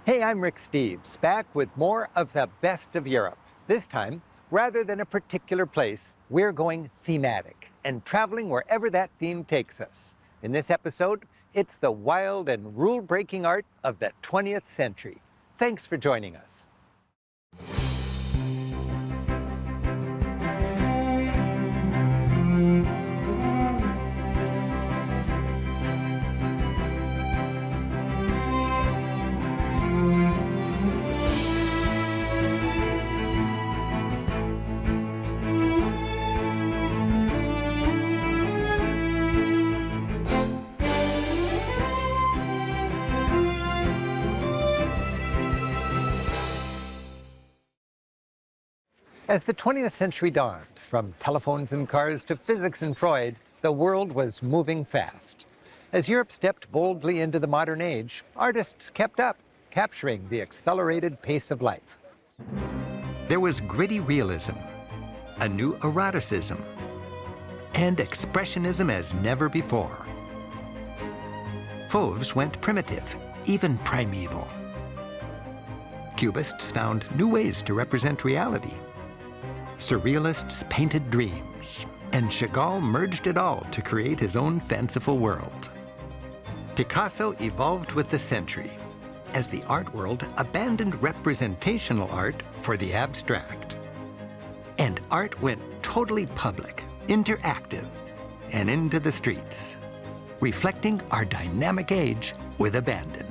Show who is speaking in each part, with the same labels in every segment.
Speaker 1: Hey, I'm Rick Steves, back with more of the best of Europe. This time, rather than a particular place, we're going thematic and traveling wherever that theme takes us. In this episode, it's the wild and rule-breaking art of the 20th century. Thanks for joining us. As the 20th century dawned, from telephones and cars to physics and Freud, the world was moving fast. As Europe stepped boldly into the modern age, artists kept up, capturing the accelerated pace of life.
Speaker 2: There was gritty realism, a new eroticism, and expressionism as never before. Fauves went primitive, even primeval. Cubists found new ways to represent reality. Surrealists painted dreams, and Shagal merged it all to create his own fanciful world. Picasso evolved with the century, as the art world abandoned representational art for the abstract. And art went totally public, interactive, and into the streets, reflecting our dynamic age with abandon.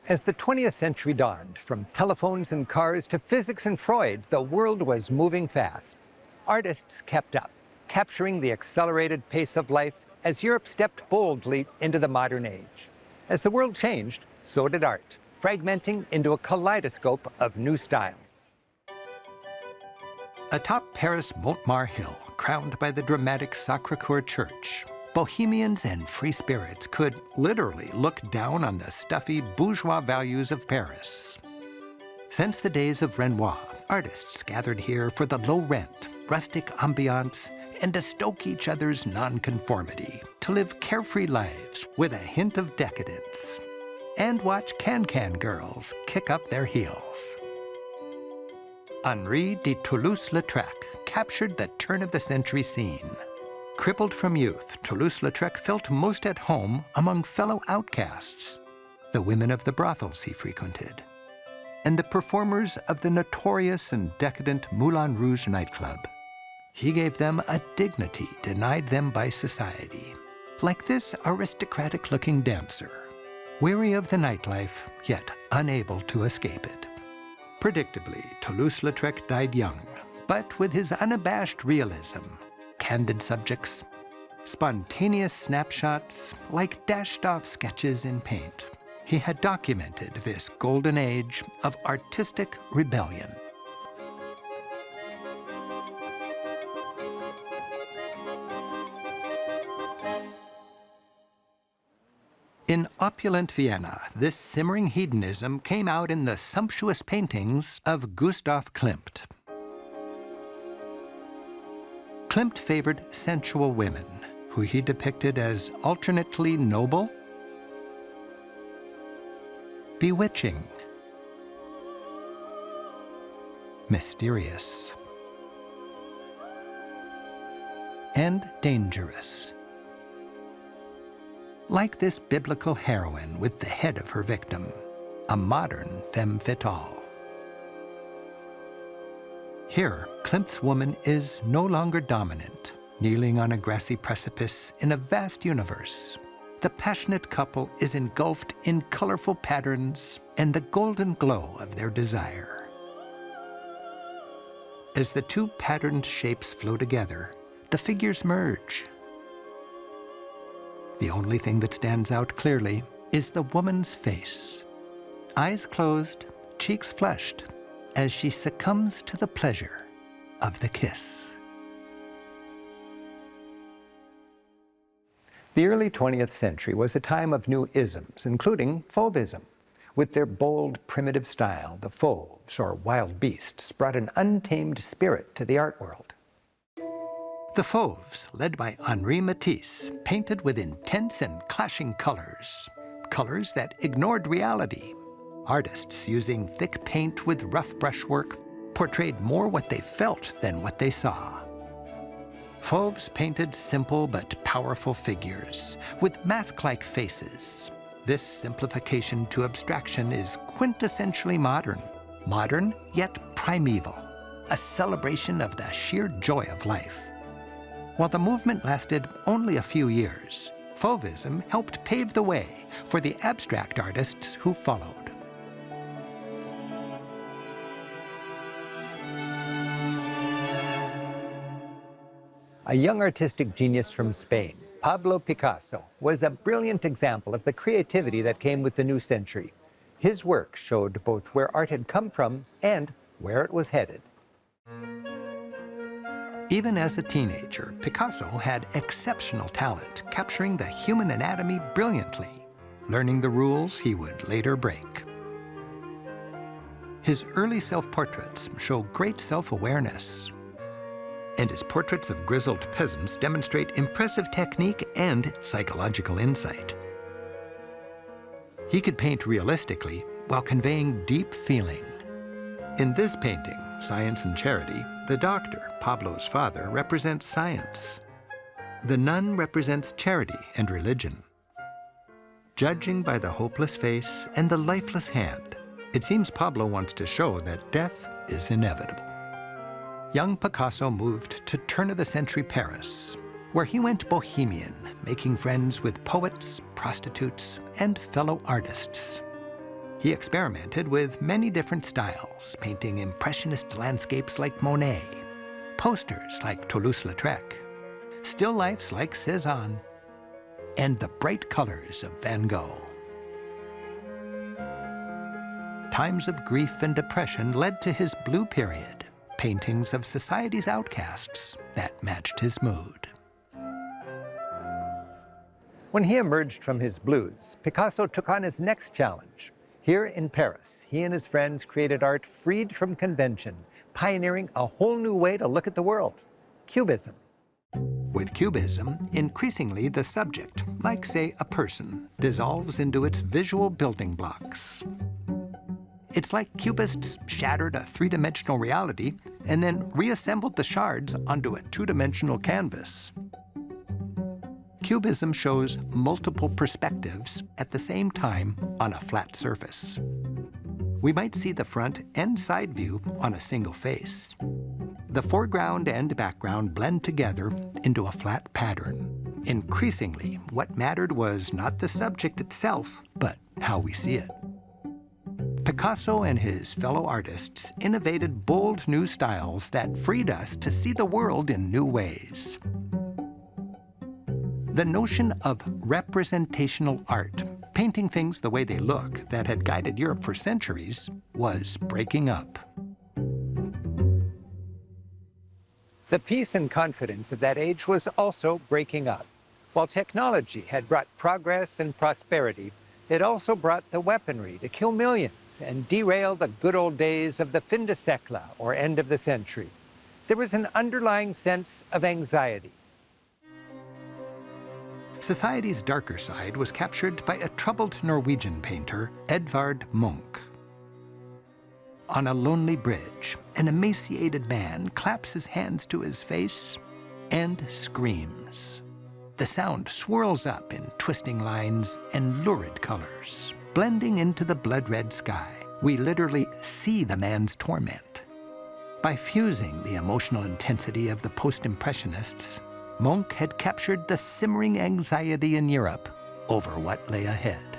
Speaker 1: As the 20th century dawned, from telephones and cars to physics and Freud, the world was moving fast. Artists kept up, capturing the accelerated pace of life as Europe stepped boldly into the modern age. As the world changed, so did art, fragmenting into a kaleidoscope of new styles.
Speaker 2: Atop Paris' Montmartre Hill, crowned by the dramatic Sacré-Cœur Church, Bohemians and free spirits could literally look down on the stuffy bourgeois values of Paris. Since the days of Renoir, artists gathered here for the low rent, rustic ambiance, and to stoke each other's nonconformity, to live carefree lives with a hint of decadence, and watch can-can girls kick up their heels. Henri de Toulouse-Lautrec captured the turn-of-the-century scene. Crippled from youth, Toulouse-Lautrec felt most at home among fellow outcasts, the women of the brothels he frequented, and the performers of the notorious and decadent Moulin Rouge nightclub. He gave them a dignity denied them by society, like this aristocratic-looking dancer, weary of the nightlife, yet unable to escape it. Predictably, Toulouse-Lautrec died young, but with his unabashed realism, candid subjects, spontaneous snapshots like dashed-off sketches in paint, he had documented this golden age of artistic rebellion. In opulent Vienna, this simmering hedonism came out in the sumptuous paintings of Gustav Klimt. Klimt favored sensual women, who he depicted as alternately noble, bewitching, mysterious, and dangerous. Like this biblical heroine with the head of her victim, a modern femme fatale. Here, Klimt's woman is no longer dominant, kneeling on a grassy precipice in a vast universe. The passionate couple is engulfed in colorful patterns and the golden glow of their desire. As the two patterned shapes flow together, the figures merge. The only thing that stands out clearly is the woman's face. Eyes closed, cheeks flushed, as she succumbs to the pleasure of the kiss.
Speaker 1: The early 20th century was a time of new isms, including Fauvism. With their bold, primitive style, the Fauves, or wild beasts, brought an untamed spirit to the art world.
Speaker 2: The Fauves, led by Henri Matisse, painted with intense and clashing colors, colors that ignored reality. Artists using thick paint with rough brushwork portrayed more what they felt than what they saw. Fauves painted simple but powerful figures with mask-like faces. This simplification to abstraction is quintessentially modern. Modern, yet primeval. A celebration of the sheer joy of life. While the movement lasted only a few years, Fauvism helped pave the way for the abstract artists who followed.
Speaker 1: A young artistic genius from Spain, Pablo Picasso, was a brilliant example of the creativity that came with the new century. His work showed both where art had come from and where it was headed.
Speaker 2: Even as a teenager, Picasso had exceptional talent, capturing the human anatomy brilliantly, learning the rules he would later break. His early self-portraits show great self-awareness, and his portraits of grizzled peasants demonstrate impressive technique and psychological insight. He could paint realistically while conveying deep feeling. In this painting, Science and Charity, the doctor, Pablo's father, represents science. The nun represents charity and religion. Judging by the hopeless face and the lifeless hand, it seems Pablo wants to show that death is inevitable. Young Picasso moved to turn-of-the-century Paris, where he went bohemian, making friends with poets, prostitutes, and fellow artists. He experimented with many different styles, painting impressionist landscapes like Monet, posters like Toulouse-Lautrec, still lifes like Cézanne, and the bright colors of Van Gogh. Times of grief and depression led to his blue period, paintings of society's outcasts that matched his mood.
Speaker 1: When he emerged from his blues, Picasso took on his next challenge. Here in Paris, he and his friends created art freed from convention, pioneering a whole new way to look at the world, cubism.
Speaker 2: With cubism, increasingly the subject, like say a person, dissolves into its visual building blocks. It's like cubists shattered a three-dimensional reality and then reassembled the shards onto a two-dimensional canvas. Cubism shows multiple perspectives at the same time on a flat surface. We might see the front and side view on a single face. The foreground and background blend together into a flat pattern. Increasingly, what mattered was not the subject itself, but how we see it. Picasso and his fellow artists innovated bold new styles that freed us to see the world in new ways. The notion of representational art, painting things the way they look, that had guided Europe for centuries, was breaking up.
Speaker 1: The peace and confidence of that age was also breaking up. While technology had brought progress and prosperity, it also brought the weaponry to kill millions and derail the good old days of the fin de siècle, or end of the century. There was an underlying sense of anxiety.
Speaker 2: Society's darker side was captured by a troubled Norwegian painter, Edvard Munch. On a lonely bridge, an emaciated man claps his hands to his face and screams. The sound swirls up in twisting lines and lurid colors, blending into the blood-red sky. We literally see the man's torment. By fusing the emotional intensity of the post-impressionists, Munch had captured the simmering anxiety in Europe over what lay ahead.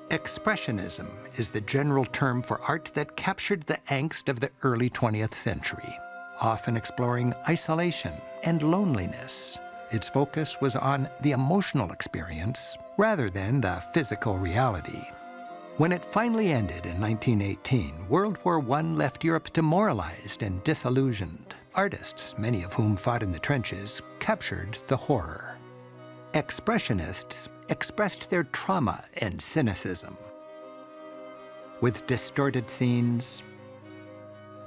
Speaker 2: Expressionism is the general term for art that captured the angst of the early 20th century, often exploring isolation and loneliness. Its focus was on the emotional experience rather than the physical reality. When it finally ended in 1918, World War I left Europe demoralized and disillusioned. Artists, many of whom fought in the trenches, captured the horror. Expressionists expressed their trauma and cynicism. With distorted scenes,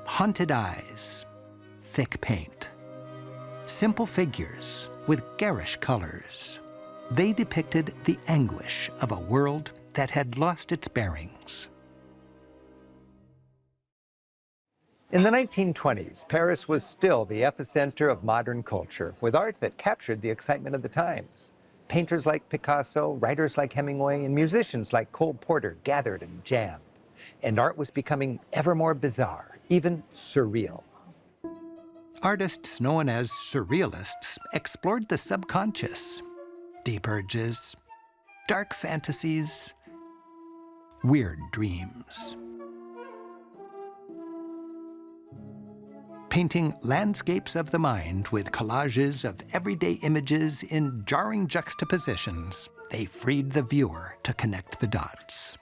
Speaker 2: haunted eyes, thick paint, Simple figures with garish colors. They depicted the anguish of a world that had lost its bearings.
Speaker 1: In the 1920s, Paris was still the epicenter of modern culture, with art that captured the excitement of the times. Painters like Picasso, writers like Hemingway, and musicians like Cole Porter gathered and jammed. And art was becoming ever more bizarre, even surreal.
Speaker 2: Artists known as surrealists explored the subconscious, deep urges, dark fantasies, weird dreams. Painting landscapes of the mind with collages of everyday images in jarring juxtapositions, they freed the viewer to connect the dots.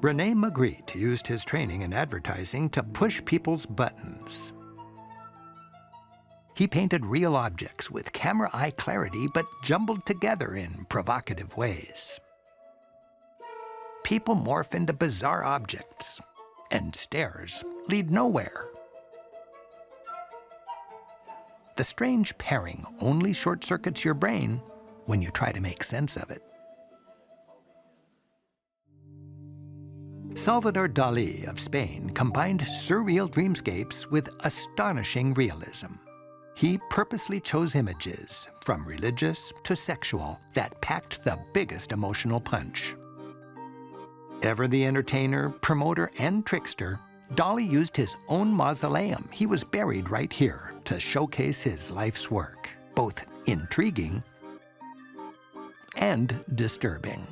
Speaker 2: René Magritte used his training in advertising to push people's buttons. He painted real objects with camera eye clarity, but jumbled together in provocative ways. People morph into bizarre objects, and stairs lead nowhere. The strange pairing only short-circuits your brain when you try to make sense of it. Salvador Dalí of Spain combined surreal dreamscapes with astonishing realism. He purposely chose images, from religious to sexual, that packed the biggest emotional punch. Ever the entertainer, promoter, and trickster, Dalí used his own mausoleum. He was buried right here to showcase his life's work, both intriguing and disturbing.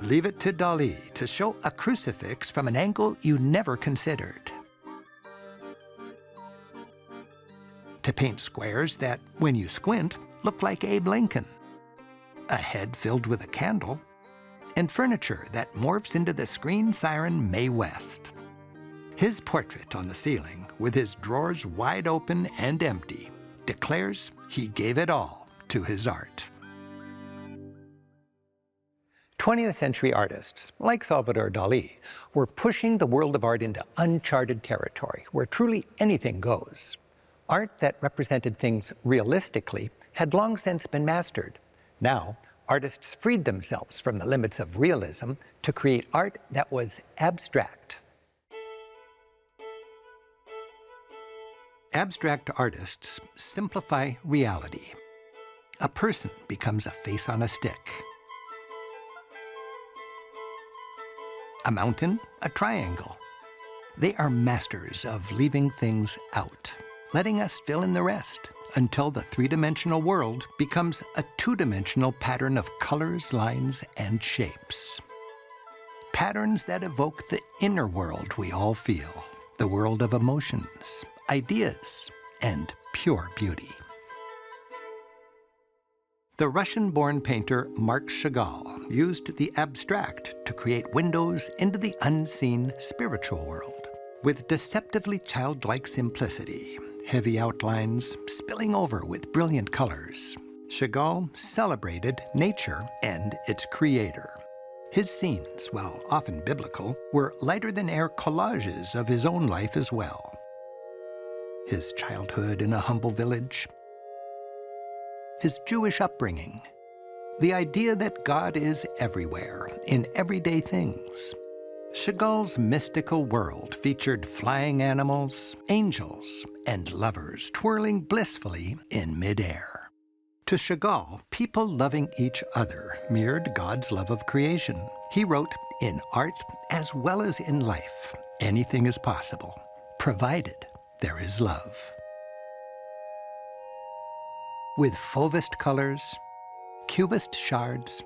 Speaker 2: Leave it to Dalí to show a crucifix from an angle you never considered. To paint squares that, when you squint, look like Abe Lincoln. A head filled with a candle, and furniture that morphs into the screen siren Mae West. His portrait on the ceiling, with his drawers wide open and empty, declares he gave it all to his art.
Speaker 1: 20th century artists, like Salvador Dalí, were pushing the world of art into uncharted territory, where truly anything goes. Art that represented things realistically had long since been mastered. Now, artists freed themselves from the limits of realism to create art that was abstract.
Speaker 2: Abstract artists simplify reality. A person becomes a face on a stick. A mountain, a triangle. They are masters of leaving things out, letting us fill in the rest until the three-dimensional world becomes a two-dimensional pattern of colors, lines, and shapes. Patterns that evoke the inner world we all feel, the world of emotions, ideas, and pure beauty. The Russian-born painter Marc Shagal used the abstract to create windows into the unseen spiritual world. With deceptively childlike simplicity, heavy outlines spilling over with brilliant colors, Chagall celebrated nature and its creator. His scenes, while often biblical, were lighter-than-air collages of his own life as well. His childhood in a humble village, his Jewish upbringing, the idea that God is everywhere, in everyday things. Chagall's mystical world featured flying animals, angels, and lovers twirling blissfully in midair. To Chagall, people loving each other mirrored God's love of creation. He wrote, "In art as well as in life, anything is possible, provided there is love." With Fauvist colors, cubist shards,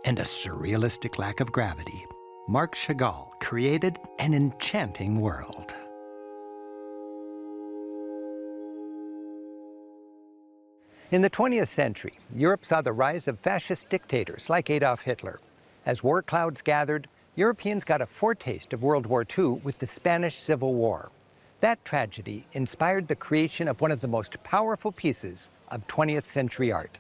Speaker 2: and a surrealistic lack of gravity, Marc Chagall created an enchanting world.
Speaker 1: In the 20th century, Europe saw the rise of fascist dictators like Adolf Hitler. As war clouds gathered, Europeans got a foretaste of World War II with the Spanish Civil War. That tragedy inspired the creation of one of the most powerful pieces of 20th century art.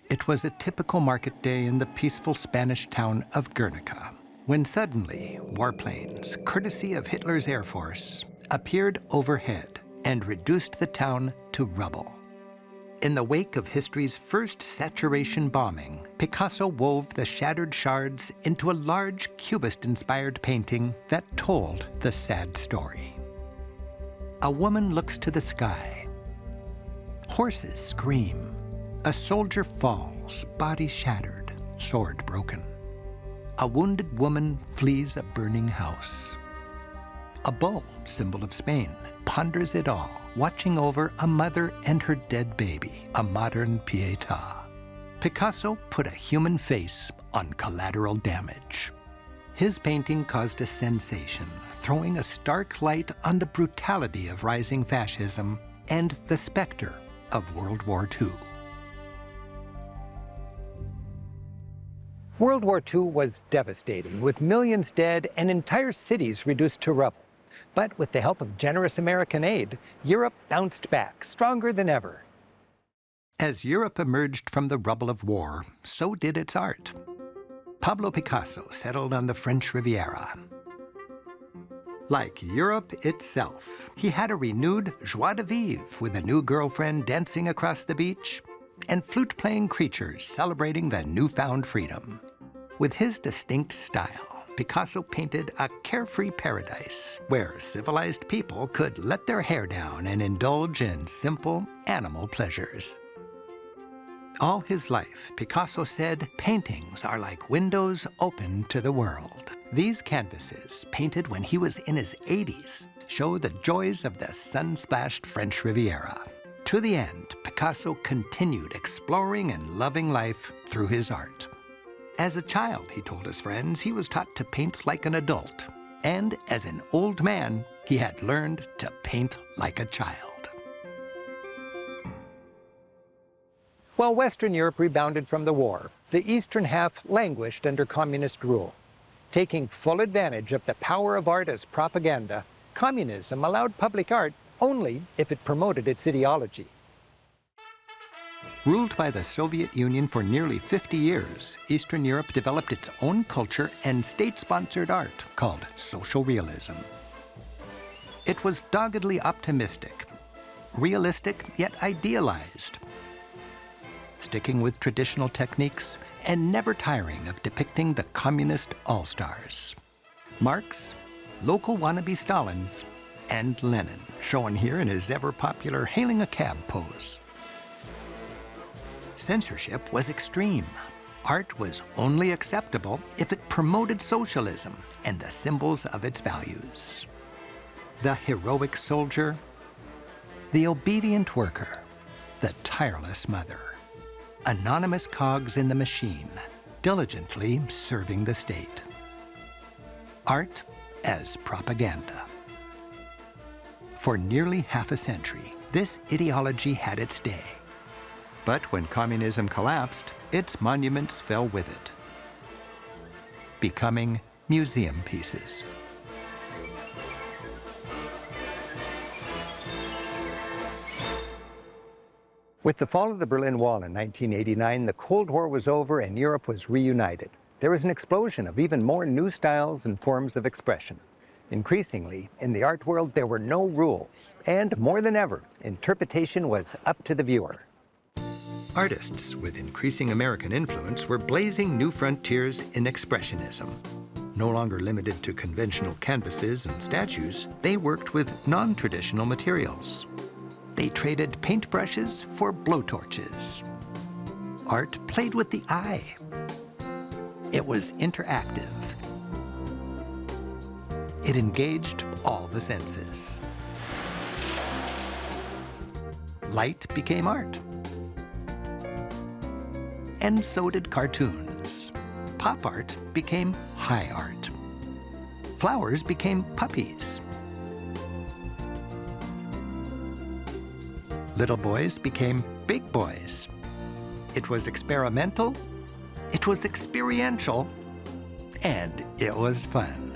Speaker 2: It was a typical market day in the peaceful Spanish town of Guernica. when suddenly warplanes, courtesy of Hitler's Air Force, appeared overhead and reduced the town to rubble. In the wake of history's first saturation bombing, Picasso wove the shattered shards into a large cubist-inspired painting that told the sad story. A woman looks to the sky. Horses scream. A soldier falls, body shattered, sword broken. A wounded woman flees a burning house. A bull, symbol of Spain, ponders it all, watching over a mother and her dead baby, a modern Pietà. Picasso put a human face on collateral damage. His painting caused a sensation, throwing a stark light on the brutality of rising fascism and the specter of World War II.
Speaker 1: World War II was devastating, with millions dead and entire cities reduced to rubble. But with the help of generous American aid, Europe bounced back, stronger than ever.
Speaker 2: As Europe emerged from the rubble of war, so did its art. Pablo Picasso settled on the French Riviera. Like Europe itself, he had a renewed joie de vivre with a new girlfriend dancing across the beach and flute-playing creatures celebrating the newfound freedom. With his distinct style, Picasso painted a carefree paradise where civilized people could let their hair down and indulge in simple animal pleasures. All his life, Picasso said, paintings are like windows open to the world. These canvases, painted when he was in his 80s, show the joys of the sun-splashed French Riviera. To the end, Picasso continued exploring and loving life through his art. As a child, he told his friends, he was taught to paint like an adult. And as an old man, he had learned to paint like a child.
Speaker 1: While Western Europe rebounded from the war, the eastern half languished under communist rule. Taking full advantage of the power of art as propaganda, communism allowed public art only if it promoted its ideology.
Speaker 2: Ruled by the Soviet Union for nearly 50 years, Eastern Europe developed its own culture and state-sponsored art called social realism. It was doggedly optimistic, realistic yet idealized, sticking with traditional techniques and never tiring of depicting the communist all-stars. Marx, local wannabe Stalins, and Lenin, shown here in his ever-popular hailing a cab pose. Censorship was extreme. Art was only acceptable if it promoted socialism and the symbols of its values. The heroic soldier, the obedient worker, the tireless mother. Anonymous cogs in the machine, diligently serving the state. Art as propaganda. For nearly half a century, this ideology had its day. But when communism collapsed, its monuments fell with it, becoming museum pieces.
Speaker 1: With the fall of the Berlin Wall in 1989, the Cold War was over and Europe was reunited. There was an explosion of even more new styles and forms of expression. Increasingly, in the art world, there were no rules. And more than ever, interpretation was up to the viewer.
Speaker 2: Artists with increasing American influence were blazing new frontiers in Expressionism. No longer limited to conventional canvases and statues, they worked with non-traditional materials. They traded paintbrushes for blowtorches. Art played with the eye. It was interactive. It engaged all the senses. Light became art. And so did cartoons. Pop art became high art. Flowers became puppies. Little boys became big boys. It was experimental, it was experiential, and it was fun.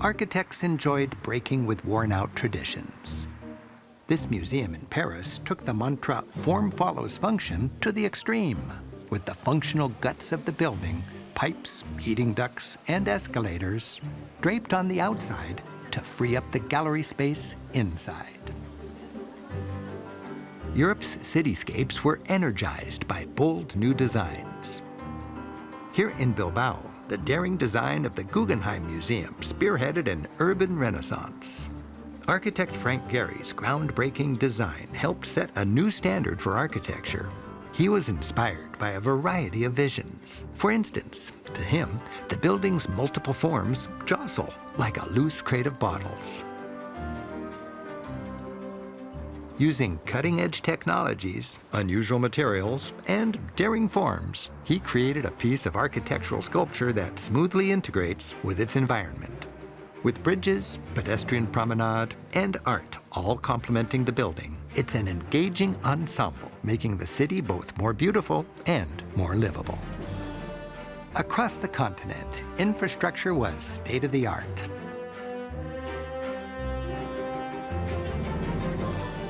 Speaker 2: architects enjoyed breaking with worn-out traditions. This museum in Paris took the mantra "form follows function" to the extreme, with the functional guts of the building, pipes, heating ducts, and escalators, draped on the outside to free up the gallery space inside. Europe's cityscapes were energized by bold new designs. Here in Bilbao, the daring design of the Guggenheim Museum spearheaded an urban renaissance. Architect Frank Gehry's groundbreaking design helped set a new standard for architecture. He was inspired by a variety of visions. For instance, to him, the building's multiple forms jostle like a loose crate of bottles. Using cutting-edge technologies, unusual materials, and daring forms, he created a piece of architectural sculpture that smoothly integrates with its environment. With bridges, pedestrian promenade, and art all complementing the building, it's an engaging ensemble, making the city both more beautiful and more livable. Across the continent, infrastructure was state-of-the-art.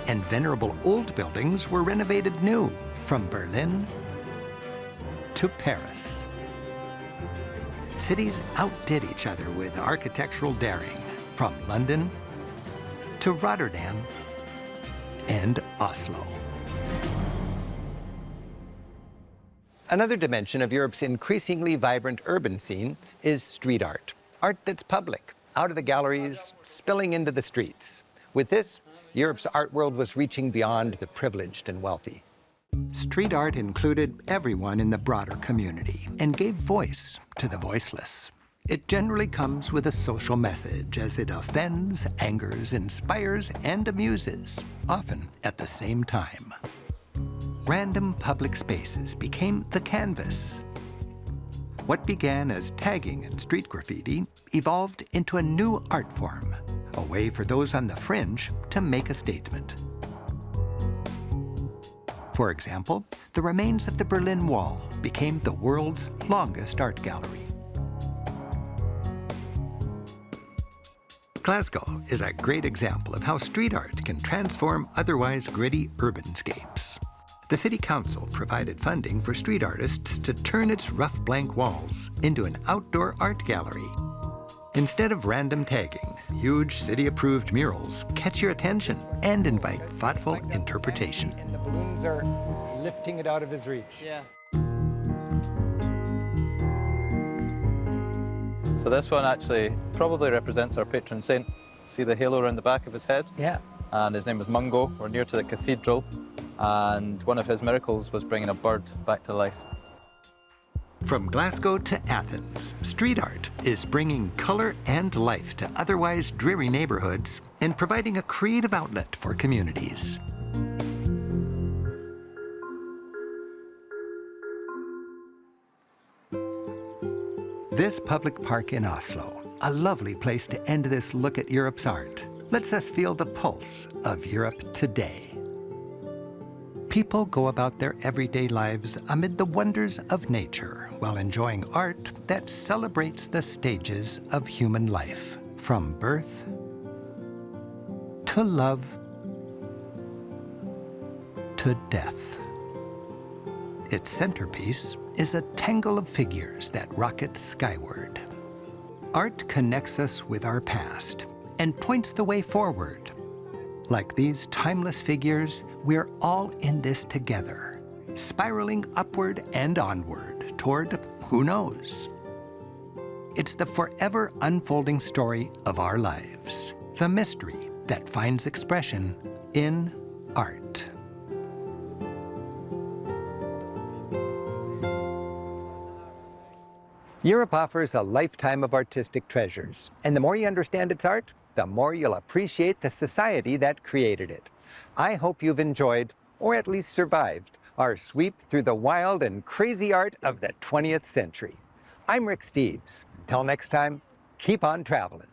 Speaker 2: And venerable old buildings were renovated new, from Berlin to Paris. Cities outdid each other with architectural daring, from London to Rotterdam and Oslo.
Speaker 1: Another dimension of Europe's increasingly vibrant urban scene is street art. Art that's public, out of the galleries, spilling into the streets. With this, Europe's art world was reaching beyond the privileged and wealthy.
Speaker 2: Street art included everyone in the broader community and gave voice to the voiceless. It generally comes with a social message as it offends, angers, inspires, and amuses, often at the same time. Random public spaces became the canvas. What began as tagging and street graffiti evolved into a new art form, a way for those on the fringe to make a statement. For example, the remains of the Berlin Wall became the world's longest art gallery. Glasgow is a great example of how street art can transform otherwise gritty urbanscapes. The city council provided funding for street artists to turn its rough blank walls into an outdoor art gallery. Instead of random tagging, huge city-approved murals catch your attention and invite thoughtful interpretation.
Speaker 1: And the balloons are lifting it out of his reach.
Speaker 3: Yeah. So this one actually probably represents our patron saint. See the halo around the back of his head?
Speaker 1: Yeah.
Speaker 3: And his name was Mungo. We're near to the cathedral. And one of his miracles was bringing a bird back to life.
Speaker 2: From Glasgow to Athens, street art is bringing color and life to otherwise dreary neighborhoods and providing a creative outlet for communities. This public park in Oslo, a lovely place to end this look at Europe's art, lets us feel the pulse of Europe today. People go about their everyday lives amid the wonders of nature while enjoying art that celebrates the stages of human life, from birth to love to death. Its centerpiece is a tangle of figures that rocket skyward. Art connects us with our past and points the way forward. Like these timeless figures, we're all in this together, spiraling upward and onward toward who knows. It's the forever unfolding story of our lives, the mystery that finds expression in art.
Speaker 1: Europe offers a lifetime of artistic treasures, and the more you understand its art, the more you'll appreciate the society that created it. I hope you've enjoyed, or at least survived, our sweep through the wild and crazy art of the 20th century. I'm Rick Steves. Until next time, keep on traveling.